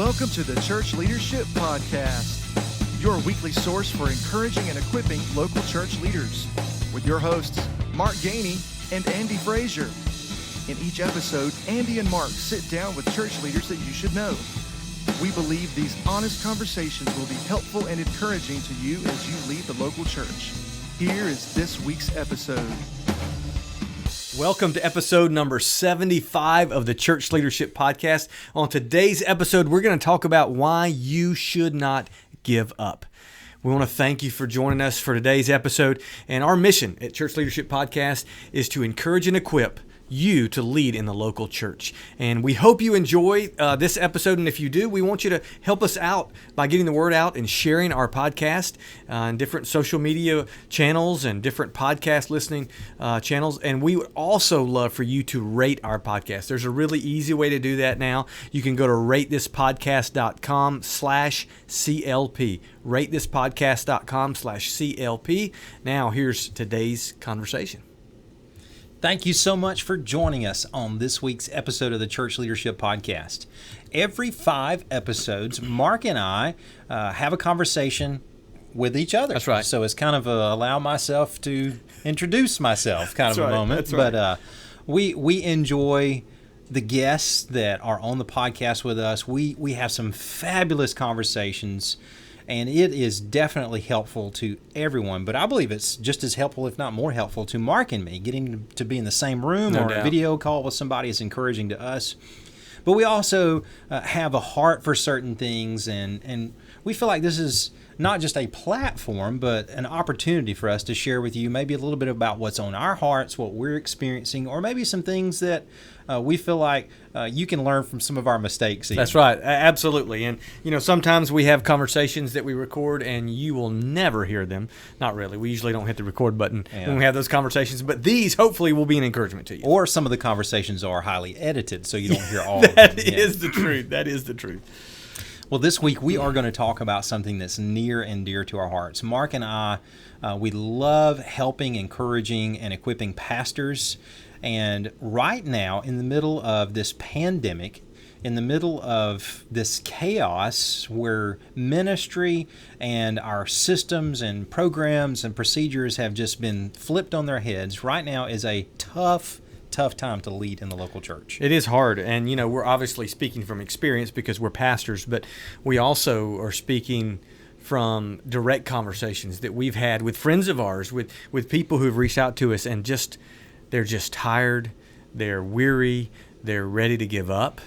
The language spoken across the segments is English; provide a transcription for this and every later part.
Welcome to the Church Leadership Podcast, your weekly source for encouraging and equipping local church leaders, with your hosts, Mark Gainey and Andy Frazier. In each episode, Andy and Mark sit down with church leaders that you should know. We believe these honest conversations will be helpful and encouraging to you as you lead the local church. Here is this week's episode. Welcome to episode number 75 of the Church Leadership Podcast. On today's episode, we're going to talk about why you should not give up. We want to thank you for joining us for today's episode. And our mission at Church Leadership Podcast is to encourage and equip you to lead in the local church. And we hope you enjoy this episode. And if you do, we want you to help us out by getting the word out and sharing our podcast on different social media channels and different podcast listening channels. And we would also love for you to rate our podcast. There's a really easy way to do that now. You can go to ratethispodcast.com/CLP. ratethispodcast.com/CLP. Now, here's today's conversation. Thank you so much for joining us on this week's episode of the Church Leadership Podcast. Every 5 episodes, Mark and I have a conversation with each other. That's right. So it's kind of allow myself to introduce myself kind of a moment. That's right. But we enjoy the guests that are on the podcast with us. We have some fabulous conversations, and it is definitely helpful to everyone. But I believe it's just as helpful, if not more helpful, to Mark and me. Getting to be in the same room No or doubt. a video call with somebody is encouraging to us. But we also have a heart for certain things, and we feel like this is not just a platform, but an opportunity for us to share with you maybe a little bit about what's on our hearts, what we're experiencing, or maybe some things that we feel like you can learn from some of our mistakes. That's right. Absolutely. And, sometimes we have conversations that we record and you will never hear them. Not really. We usually don't hit the record button when we have those conversations. But these, hopefully, will be an encouragement to you. Or some of the conversations are highly edited, so you don't hear all of them. That is the truth. That is the truth. Well, this week we are going to talk about something that's near and dear to our hearts. Mark and I, we love helping, encouraging, and equipping pastors. And right now, in the middle of this pandemic, in the middle of this chaos where ministry and our systems and programs and procedures have just been flipped on their heads, right now is a tough time to lead in the local church. It is hard. And, we're obviously speaking from experience because we're pastors, but we also are speaking from direct conversations that we've had with friends of ours, with people who've reached out to us and they're just tired, they're weary, they're ready to give up.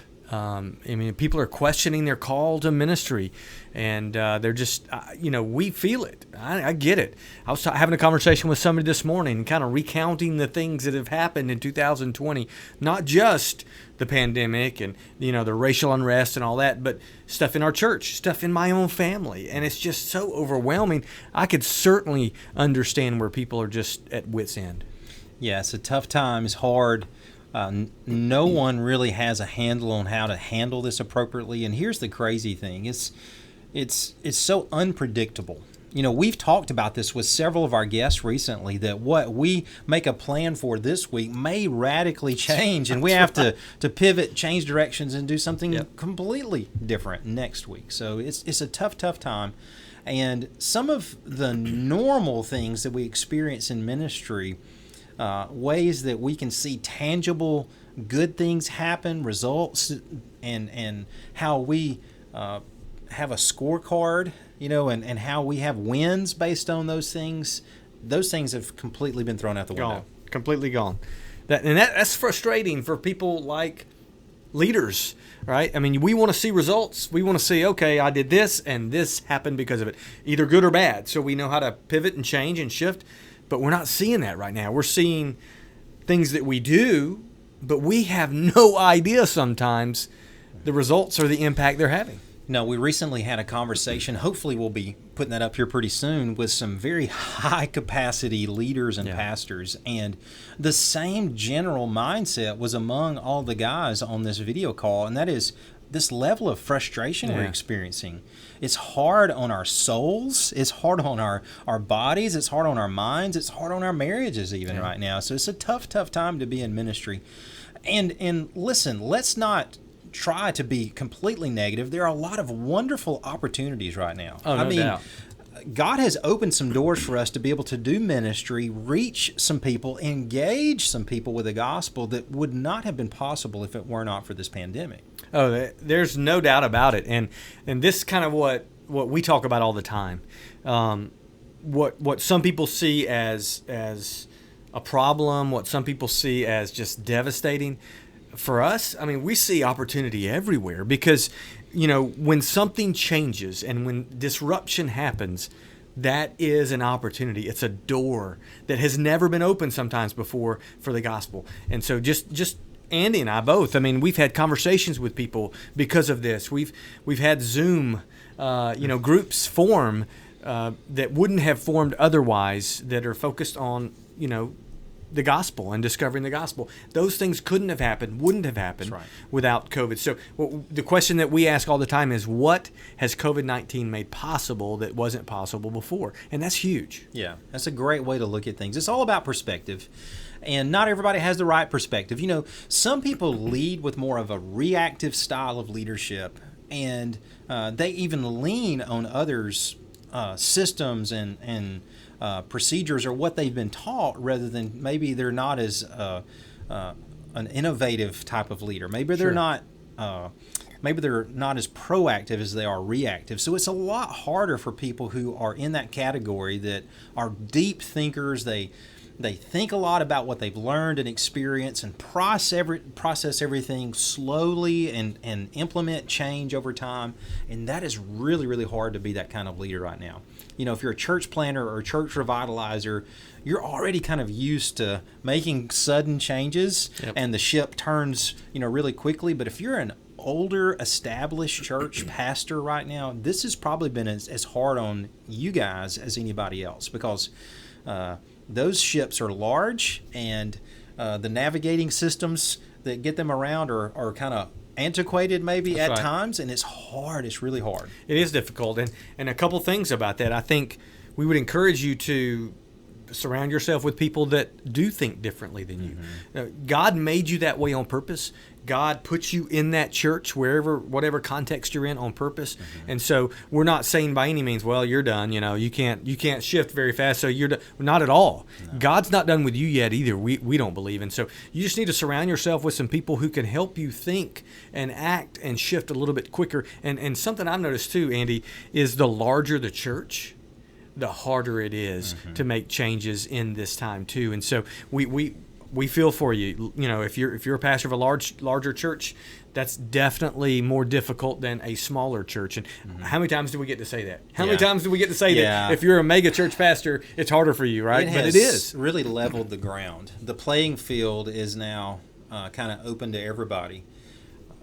People are questioning their call to ministry, and they're just, we feel it. I get it. I was having a conversation with somebody this morning, kind of recounting the things that have happened in 2020, not just the pandemic and, the racial unrest and all that, but stuff in our church, stuff in my own family, and it's just so overwhelming. I could certainly understand where people are just at wit's end. Yeah, it's a tough time. It's hard. No one really has a handle on how to handle this appropriately. And here's the crazy thing. It's so unpredictable. We've talked about this with several of our guests recently, that what we make a plan for this week may radically change, and we have to pivot, change directions, and do something completely different next week. So it's a tough time. And some of the normal things that we experience in ministry, ways that we can see tangible good things happen, results, and how we have a scorecard, and how we have wins based on those things have completely been thrown out the window. Completely gone. That's frustrating for people like leaders, right? We want to see results. We want to see, okay, I did this and this happened because of it, either good or bad. So we know how to pivot and change and shift. But we're not seeing that right now. We're seeing things that we do, but we have no idea sometimes the results or the impact they're having. No, we recently had a conversation, hopefully we'll be putting that up here pretty soon, with some very high-capacity leaders and pastors. And the same general mindset was among all the guys on this video call, and that is this level of frustration we're experiencing. It's hard on our souls. It's hard on our bodies. It's hard on our minds. It's hard on our marriages even right now. So it's a tough time to be in ministry. And listen, let's not try to be completely negative, there are a lot of wonderful opportunities right now. Oh, no doubt. God has opened some doors for us to be able to do ministry, reach some people, engage some people with the gospel that would not have been possible if it were not for this pandemic. Oh, there's no doubt about it. And this is kind of what we talk about all the time. What some people see as a problem, what some people see as just devastating. For us, I mean, we see opportunity everywhere because, when something changes and when disruption happens, that is an opportunity. It's a door that has never been opened sometimes before for the gospel. And so just Andy and I both, I mean, we've had conversations with people because of this. We've had Zoom, groups form that wouldn't have formed otherwise that are focused on, the gospel and discovering the gospel. Those things wouldn't have happened without COVID. So the question that we ask all the time is, what has COVID-19 made possible that wasn't possible before? And that's huge. Yeah, that's a great way to look at things. It's all about perspective. And not everybody has the right perspective. Some people lead with more of a reactive style of leadership, and they even lean on others' systems and procedures or what they've been taught, rather than maybe they're not as an innovative type of leader. Maybe they're not. Maybe they're not as proactive as they are reactive. So it's a lot harder for people who are in that category that are deep thinkers. They think a lot about what they've learned and experienced and process everything slowly and implement change over time. And that is really, really hard to be that kind of leader right now. If you're a church planner or a church revitalizer, you're already kind of used to making sudden changes, and the ship turns, really quickly. But if you're an older, established church pastor right now, this has probably been as hard on you guys as anybody else, because those ships are large, and the navigating systems that get them around are kind of antiquated maybe at times, and it's hard. It's really hard. It is difficult. And a couple things about that. I think we would encourage you to surround yourself with people that do think differently than you. Now, God made you that way on purpose. God puts you in that church, whatever context you're in, on purpose. And so we're not saying by any means, well, you're done. You can't shift very fast, so you're done. Not at all. No. God's not done with you yet either. We don't believe. And so you just need to surround yourself with some people who can help you think and act and shift a little bit quicker. And something I've noticed too, Andy, is the larger the church, the harder it is to make changes in this time too. And so we feel for you. If you're a pastor of a larger church, that's definitely more difficult than a smaller church. And how many times do we get to say that? How many times do we get to say that if you're a mega church pastor, it's harder for you, right? But it is really leveled the ground. The playing field is now kind of open to everybody,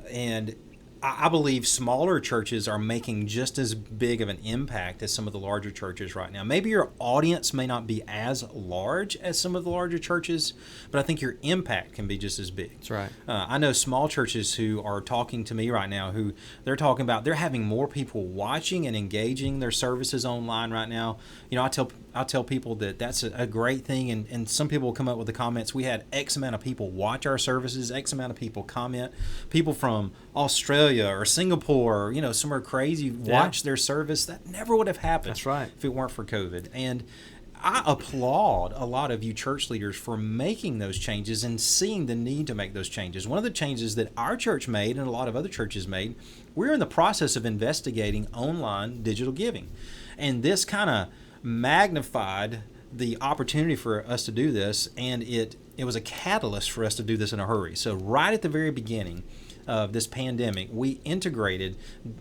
and I believe smaller churches are making just as big of an impact as some of the larger churches right now. Maybe your audience may not be as large as some of the larger churches, but I think your impact can be just as big. That's right. I know small churches who are talking to me right now, who they're talking about they're having more people watching and engaging their services online right now. I tell people that that's a great thing, and some people will come up with the comments. We had X amount of people watch our services, X amount of people comment. People from Australia or Singapore, somewhere crazy, watch their service. That never would have happened. That's right. If it weren't for COVID. And I applaud a lot of you church leaders for making those changes and seeing the need to make those changes. One of the changes that our church made and a lot of other churches made, we're in the process of investigating online digital giving. And this kind of magnified the opportunity for us to do this, and it was a catalyst for us to do this in a hurry. So right at the very beginning of this pandemic, we integrated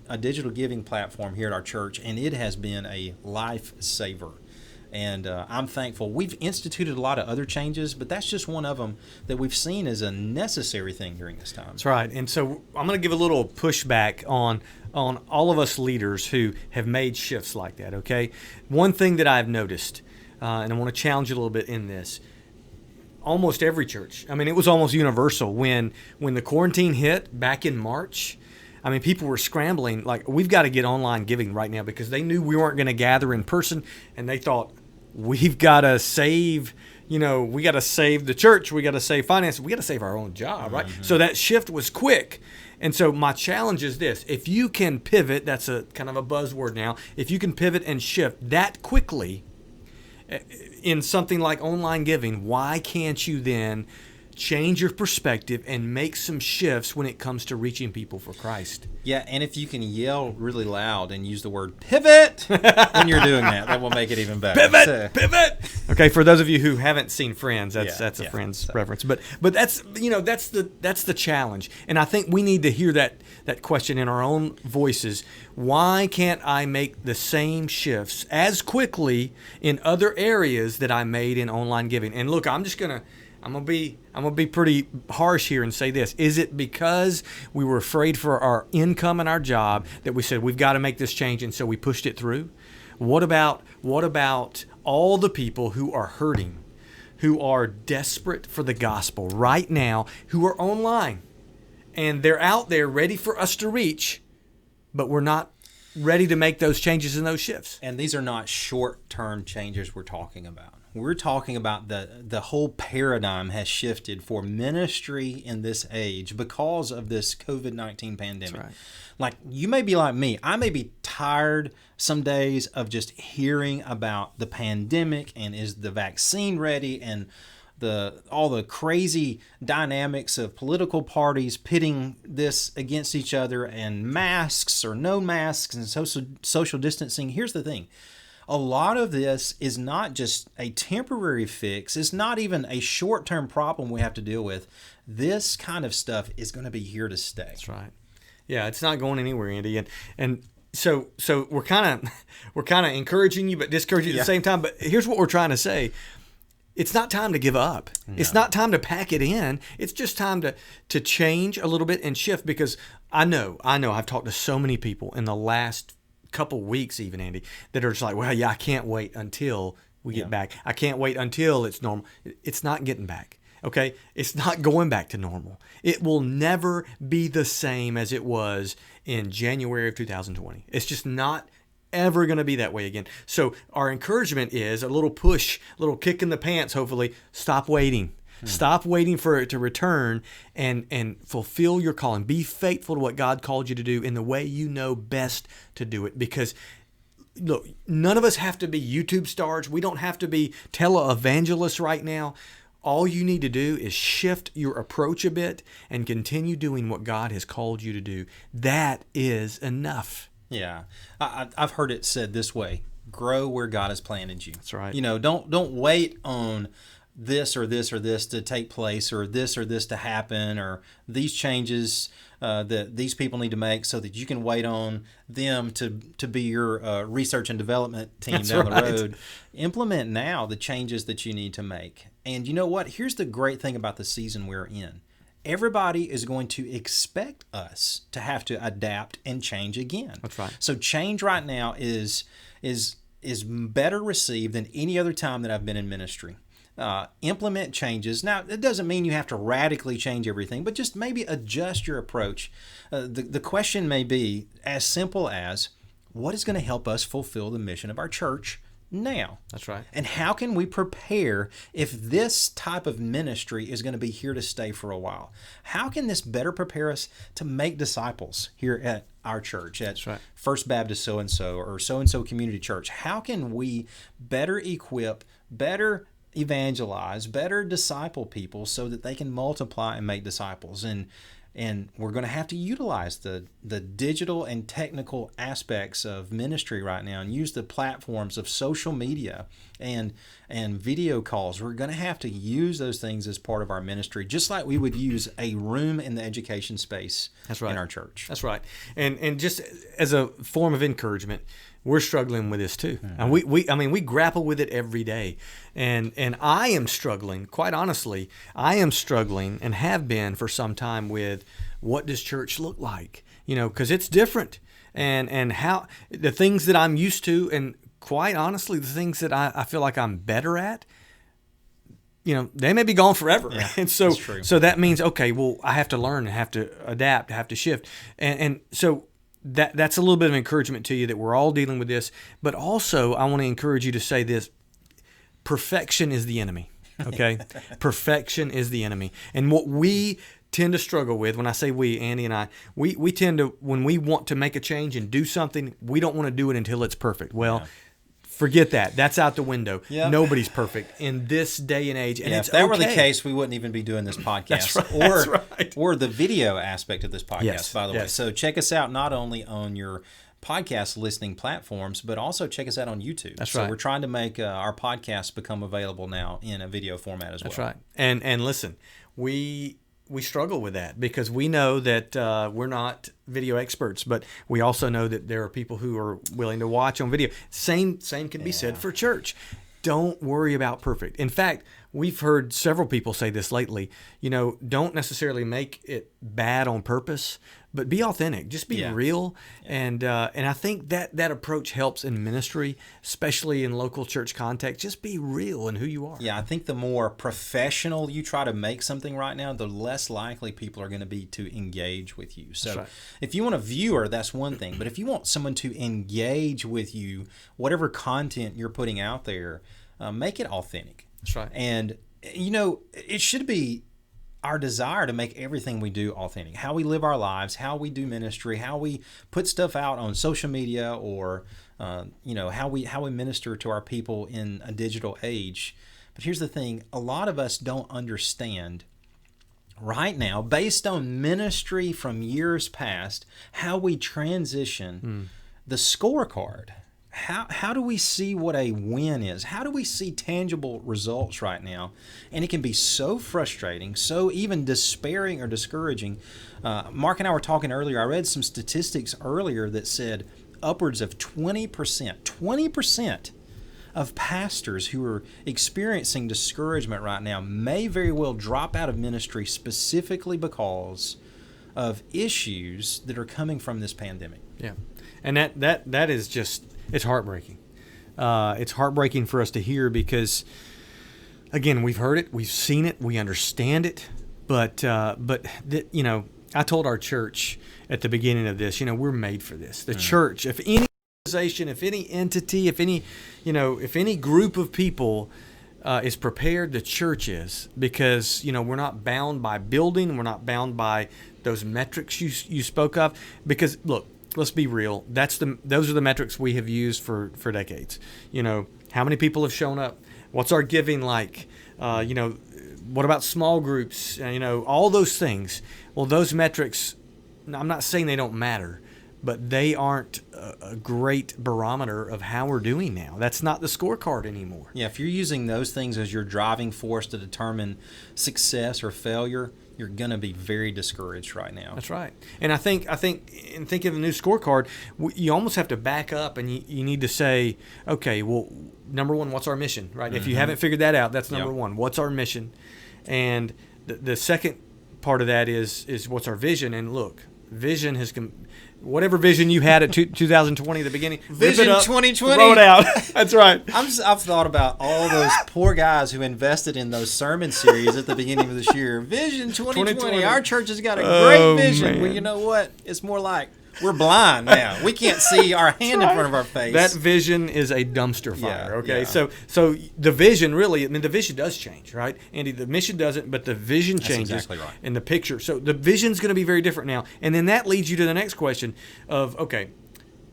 a digital giving platform here at our church, and it has been a lifesaver. And I'm thankful. We've instituted a lot of other changes, but that's just one of them that we've seen as a necessary thing during this time. That's right. And so I'm going to give a little pushback on all of us leaders who have made shifts like that, okay? One thing that I've noticed, and I want to challenge you a little bit in this, almost every church, I mean, it was almost universal when the quarantine hit back in March. I mean, people were scrambling, like, we've got to get online giving right now, because they knew we weren't going to gather in person, and they thought, we've got to save, we got to save the church, we got to save finances, we got to save our own job, right? So that shift was quick. And so my challenge is this: if you can pivot, that's a kind of a buzzword now, if you can pivot and shift that quickly in something like online giving, why can't you then change your perspective and make some shifts when it comes to reaching people for Christ? Yeah, and if you can yell really loud and use the word pivot when you're doing that, that will make it even better. Pivot. Okay, for those of you who haven't seen Friends, that's a Friends reference. But that's that's the challenge, and I think we need to hear that question in our own voices. Why can't I make the same shifts as quickly in other areas that I made in online giving? And look, I'm gonna be pretty harsh here and say this: is it because we were afraid for our income and our job that we said we've got to make this change, and so we pushed it through? What about all the people who are hurting, who are desperate for the gospel right now, who are online, and they're out there ready for us to reach, but we're not ready to make those changes and those shifts? And these are not short-term changes we're talking about. We're talking about the whole paradigm has shifted for ministry in this age because of this COVID-19 pandemic. That's right. Like, you may be like me. I may be tired some days of just hearing about the pandemic and is the vaccine ready and all the crazy dynamics of political parties pitting this against each other and masks or no masks and social distancing. Here's the thing. A lot of this is not just a temporary fix. It's not even a short-term problem we have to deal with. This kind of stuff is going to be here to stay. That's right. Yeah, it's not going anywhere, Andy. And so we're kind of encouraging you, but discouraging you at the same time. But here's what we're trying to say: it's not time to give up. No. It's not time to pack it in. It's just time to change a little bit and shift. Because I know. I've talked to so many people in the last couple weeks, even, Andy, that are just like, well, yeah, I can't wait until we get back. I can't wait until it's normal. It's not getting back. Okay? It's not going back to normal. It will never be the same as it was in January of 2020. It's just not ever going to be that way again. So our encouragement is a little push, a little kick in the pants, hopefully. Stop waiting. Stop waiting for it to return and fulfill your calling. Be faithful to what God called you to do in the way you know best to do it. Because, look, none of us have to be YouTube stars. We don't have to be televangelists right now. All you need to do is shift your approach a bit and continue doing what God has called you to do. That is enough. Yeah. I've heard it said this way: grow where God has planted you. That's right. Don't wait on this or this or this to take place, or this to happen, or these changes that these people need to make, so that you can wait on them to be your research and development team down the road. Implement now the changes that you need to make. And you know what? Here's the great thing about the season we're in. Everybody is going to expect us to have to adapt and change again. That's right. So change right now is better received than any other time that I've been in ministry. Implement changes. Now, it doesn't mean you have to radically change everything, but just maybe adjust your approach. The question may be as simple as, what is going to help us fulfill the mission of our church now? That's right. And how can we prepare if this type of ministry is going to be here to stay for a while? How can this better prepare us to make disciples here at our church, at First Baptist so-and-so or so-and-so Community Church? How can we better equip, better evangelize, better disciple people so that they can multiply and make disciples? And we're going to have to utilize the digital and technical aspects of ministry right now and use the platforms of social media and video calls. We're going to have to use those things as part of our ministry, just like we would use a room in the education space in our church. That's right. And just as a form of encouragement, we're struggling with this too. Mm-hmm. And we grapple with it every day. And I am struggling, quite honestly, and have been for some time with what does church look like? Because it's different. And how the things that I'm used to, and quite honestly, the things that I feel like I'm better at, they may be gone forever. Yeah, and so that's true. So that means, okay, well, I have to learn, I have to adapt, I have to shift. And so that's a little bit of encouragement to you that we're all dealing with this. But also, I want to encourage you to say this: perfection is the enemy. Okay? Perfection is the enemy. And what we tend to struggle with, when I say we, Andy and I, we tend to, when we want to make a change and do something, we don't want to do it until it's perfect. Well, forget that. That's out the window. Yep. Nobody's perfect in this day and age. And if that were the case, we wouldn't even be doing this podcast. That's right. Or the video aspect of this podcast, by the way. So check us out not only on your podcast listening platforms, but also check us out on YouTube. That's right. So we're trying to make our podcasts become available now in a video format as well. That's right. And listen, we struggle with that because we know that we're not video experts, but we also know that there are people who are willing to watch on video. Same can be said for church. Don't worry about perfect. In fact, we've heard several people say this lately. Don't necessarily make it bad on purpose, but be authentic. Just be real. And I think that approach helps in ministry, especially in local church context. Just be real in who you are. Yeah, I think the more professional you try to make something right now, the less likely people are going to be to engage with you. So if you want a viewer, that's one thing. But if you want someone to engage with you, whatever content you're putting out there, make it authentic. That's right. And, it should be our desire to make everything we do authentic. How we live our lives, how we do ministry, how we put stuff out on social media, or how we minister to our people in a digital age. But here's the thing: a lot of us don't understand right now, based on ministry from years past, how we transition the scorecard. How do we see what a win is? How do we see tangible results right now? And it can be so frustrating, so even despairing or discouraging. Mark and I were talking earlier. I read some statistics earlier that said upwards of 20% of pastors who are experiencing discouragement right now may very well drop out of ministry specifically because of issues that are coming from this pandemic. Yeah, and that is just... It's heartbreaking. It's heartbreaking for us to hear because, again, we've heard it, we've seen it, we understand it, but I told our church at the beginning of this, we're made for this. The church, if any organization, if any entity, if any group of people is prepared, the church is, because we're not bound by building, we're not bound by those metrics you spoke of, because look. Let's be real. Those are the metrics we have used for decades. How many people have shown up? What's our giving like? What about small groups? All those things. Well, those metrics, I'm not saying they don't matter, but they aren't a great barometer of how we're doing now. That's not the scorecard anymore. Yeah, if you're using those things as your driving force to determine success or failure, you're going to be very discouraged right now. That's right. And I think in thinking of the new scorecard, you almost have to back up and you need to say, okay, well, number one, what's our mission, right? If you haven't figured that out, that's number one. What's our mission? And the second part of that is what's our vision? And look, vision has whatever vision you had at 2020 at the beginning, Vision rip it up, 2020. throw it out. That's right. I've thought about all those poor guys who invested in those sermon series at the beginning of this year. Vision 2020. Our church has got a great vision. Man. Well, you know what? It's more like we're blind now. We can't see our hand in front of our face. That vision is a dumpster fire. Yeah, okay, yeah. So the vision really, the vision does change, right? Andy, the mission doesn't, but the vision changes. That's exactly right. In the picture. So the vision's going to be very different now, and then that leads you to the next question of, okay,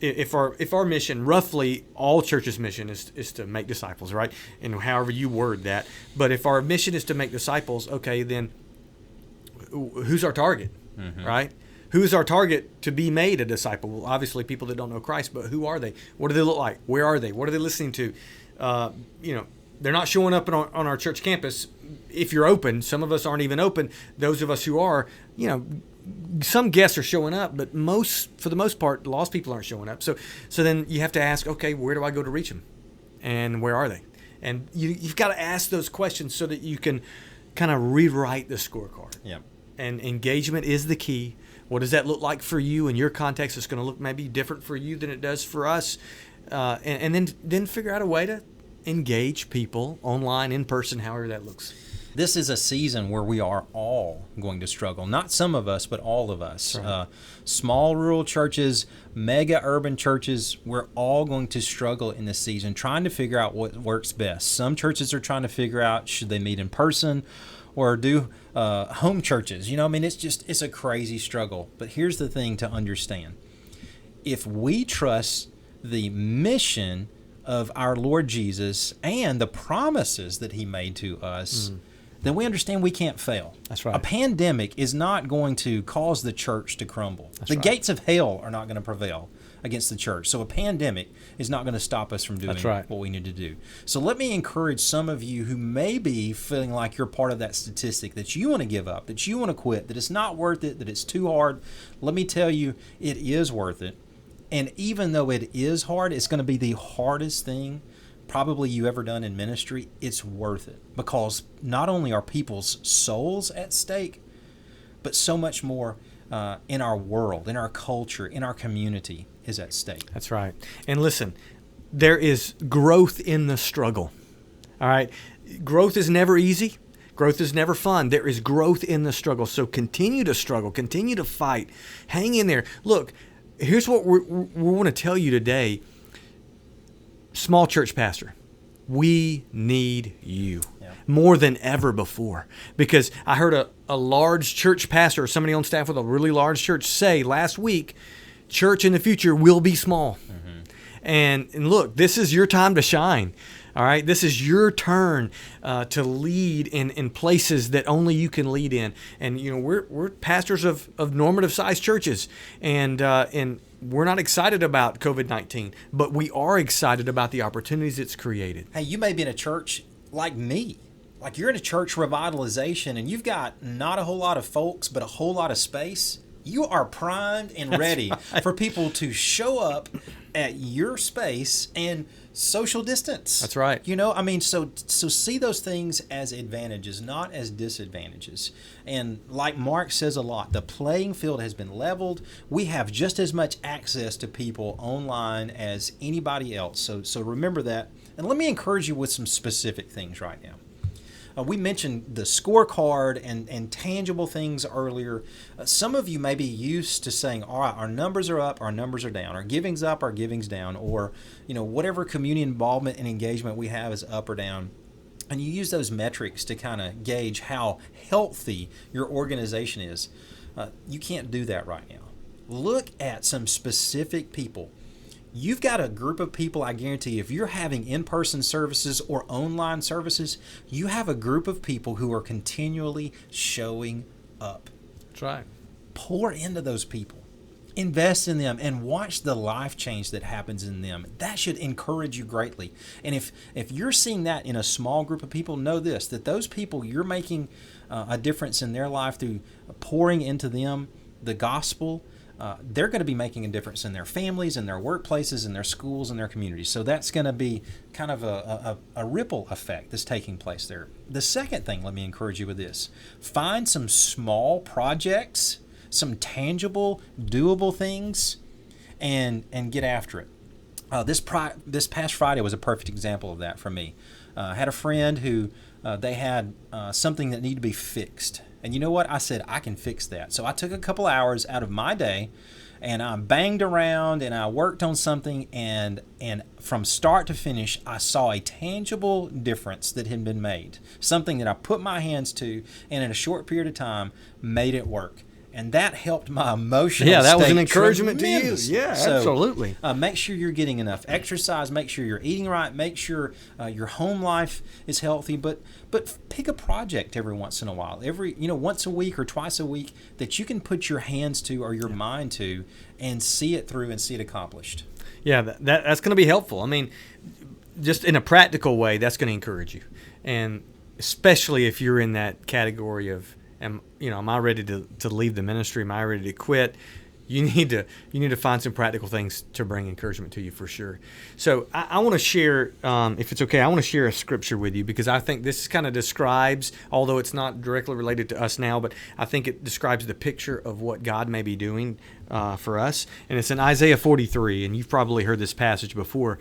if our mission, roughly all churches' mission is to make disciples, right? And however you word that, but if our mission is to make disciples, okay, then who's our target, right? Who is our target to be made a disciple? Well, obviously, people that don't know Christ, but who are they? What do they look like? Where are they? What are they listening to? They're not showing up on our church campus. If you're open, some of us aren't even open. Those of us who are, some guests are showing up, but for the most part, lost people aren't showing up. So then you have to ask, okay, where do I go to reach them? And where are they? And you've got to ask those questions so that you can kind of rewrite the scorecard. Yep. And engagement is the key. What does that look like for you in your context? It's going to look maybe different for you than it does for us. And then figure out a way to engage people online, in person, however that looks. This is a season where we are all going to struggle. Not some of us, but all of us. Right. Small rural churches, mega urban churches, we're all going to struggle in this season trying to figure out what works best. Some churches are trying to figure out, should they meet in person or do home churches? You know, I mean, it's a crazy struggle. But here's the thing to understand. If we trust the mission of our Lord Jesus and the promises that he made to us, then we understand we can't fail. That's right. A pandemic is not going to cause the church to crumble. That's the right. gates of hell are not going to prevail against the church. So a pandemic is not going to stop us from doing That's right. what we need to do. So let me encourage some of you who may be feeling like you're part of that statistic, that you want to give up, that you want to quit, that it's not worth it, that it's too hard. Let me tell you, it is worth it. And even though it is hard, it's going to be the hardest thing probably you ever done in ministry. It's worth it, because not only are people's souls at stake, but so much more in our world, in our culture, in our community is at stake. That's right. And listen, there is growth in the struggle. All right. Growth is never easy. Growth is never fun. There is growth in the struggle. So continue to struggle, continue to fight, hang in there. Look, here's what we want to tell you today. Small church pastor, we need you more than ever before. Because I heard a large church pastor, or somebody on staff with a really large church, say last week, church in the future will be small. And look, this is your time to shine. All right, this is your turn to lead in places that only you can lead in. And you know, we're pastors of normative sized churches, and we're not excited about COVID-19, but we are excited about the opportunities it's created. Hey, you may be in a church like me. Like you're in a church revitalization and you've got not a whole lot of folks, but a whole lot of space. You are primed and ready for people to show up at your space and social distance. That's right. You know, I mean, so see those things as advantages, not as disadvantages. And like Mark says a lot, the playing field has been leveled. We have just as much access to people online as anybody else. So remember that. And let me encourage you with some specific things right now. We mentioned the scorecard and tangible things earlier. Some of you may be used to saying, all right, our numbers are up, our numbers are down, our giving's up, our giving's down, or you know, whatever community involvement and engagement we have is up or down. And you use those metrics to kind of gauge how healthy your organization is. You can't do that right now. Look at some specific people. You've got a group of people, I guarantee, if you're having in-person services or online services, you have a group of people who are continually showing up. That's right. Pour into those people. Invest in them and watch the life change that happens in them. That should encourage you greatly. And if you're seeing that in a small group of people, know this, that those people, you're making a difference in their life through pouring into them the gospel. They're going to be making a difference in their families, in their workplaces, in their schools, and their communities. So that's going to be kind of a ripple effect that's taking place there. The second thing, let me encourage you with this. Find some small projects, some tangible, doable things, and get after it. This past Friday was a perfect example of that for me. I had a friend who they had something that needed to be fixed. And you know what? I said, I can fix that. So I took a couple hours out of my day and I banged around and I worked on something, and from start to finish, I saw a tangible difference that had been made. Something that I put my hands to and in a short period of time made it work. And that helped my emotional Yeah, that was state an encouragement tremendous. to you. Yeah, So, absolutely. make sure you're getting enough exercise. Make sure you're eating right. Make sure your home life is healthy. But pick a project every once in a while. Once a week or twice a week that you can put your hands to or your mind to and see it through and see it accomplished. Yeah, that's going to be helpful. I mean, just in a practical way, that's going to encourage you. And especially if you're in that category of, am I ready to leave the ministry? Am I ready to quit? You need to find some practical things to bring encouragement to you for sure. So I want to share, if it's okay, I want to share a scripture with you, because I think this kind of describes, although it's not directly related to us now, but I think it describes the picture of what God may be doing for us. And it's in Isaiah 43, and you've probably heard this passage before.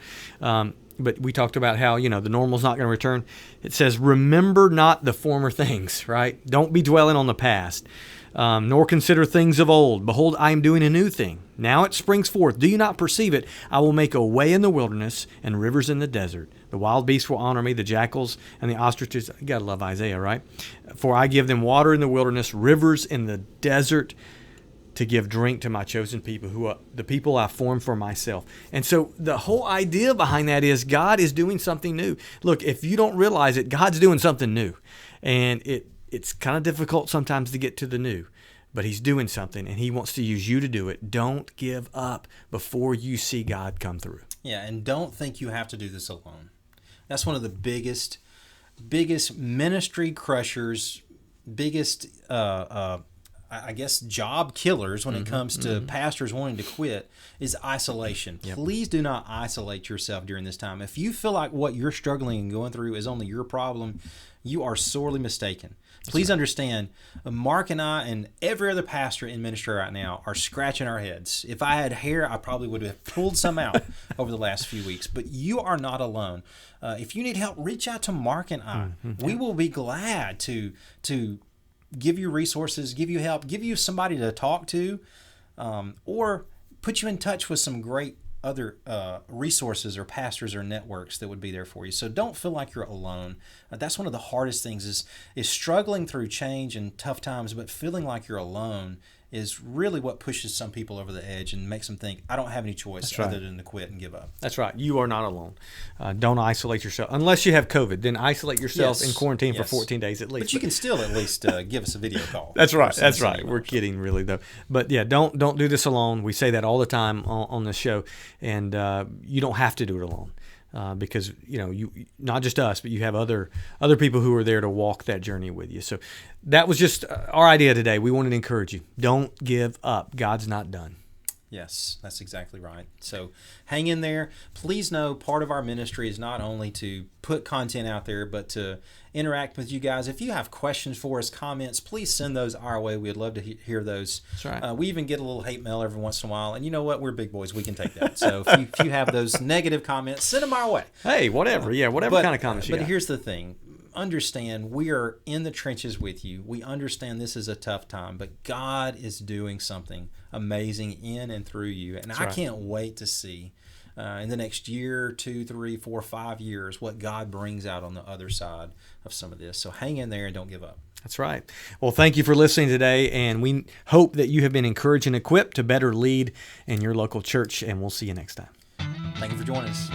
but we talked about how, the normal's not going to return. It says, remember not the former things, right? Don't be dwelling on the past, nor consider things of old. Behold, I am doing a new thing. Now it springs forth. Do you not perceive it? I will make a way in the wilderness and rivers in the desert. The wild beasts will honor me, the jackals and the ostriches. You got to love Isaiah, right? For I give them water in the wilderness, rivers in the desert, to give drink to my chosen people, the people I formed for myself. And so the whole idea behind that is God is doing something new. Look, if you don't realize it, God's doing something new. And it's kind of difficult sometimes to get to the new, but he's doing something and he wants to use you to do it. Don't give up before you see God come through. Yeah, and don't think you have to do this alone. That's one of the biggest ministry crushers, biggest I guess job killers when it comes to pastors wanting to quit is isolation. Yep. Please do not isolate yourself during this time. If you feel like what you're struggling and going through is only your problem, you are sorely mistaken. Please understand, Mark and I and every other pastor in ministry right now are scratching our heads. If I had hair, I probably would have pulled some out over the last few weeks. But you are not alone. If you need help, reach out to Mark and I. We will be glad to give you resources, give you help, give you somebody to talk to, or put you in touch with some great other resources or pastors or networks that would be there for you. So don't feel like you're alone. That's one of the hardest things is struggling through change and tough times, but feeling like you're alone is really what pushes some people over the edge and makes them think, I don't have any choice other than to quit and give up. That's right. You are not alone. Don't isolate yourself. Unless you have COVID, then isolate yourself in quarantine for 14 days at least. But you can still at least give us a video call. That's right. That's right. We're kidding, really, though. But yeah, don't do this alone. We say that all the time on this show, and you don't have to do it alone. Because you not just us, but you have other people who are there to walk that journey with you. So that was just our idea today. We wanted to encourage you. Don't give up. God's not done. Yes, that's exactly right. So hang in there. Please know part of our ministry is not only to put content out there, but to interact with you guys. If you have questions for us, comments, please send those our way. We'd love to hear those. That's right. We even get a little hate mail every once in a while. And you know what? We're big boys. We can take that. So if you have those negative comments, send them our way. Hey, whatever. Whatever kind of comments you got. But here's the thing. Understand, we are in the trenches with you. We understand this is a tough time, but God is doing something amazing in and through you. And I can't wait to see in the next year, 2, 3, 4, 5 years what God brings out on the other side of some of this. So hang in there and don't give up. That's right. Well, thank you for listening today, and we hope that you have been encouraged and equipped to better lead in your local church, and we'll see you next time. Thank you for joining us.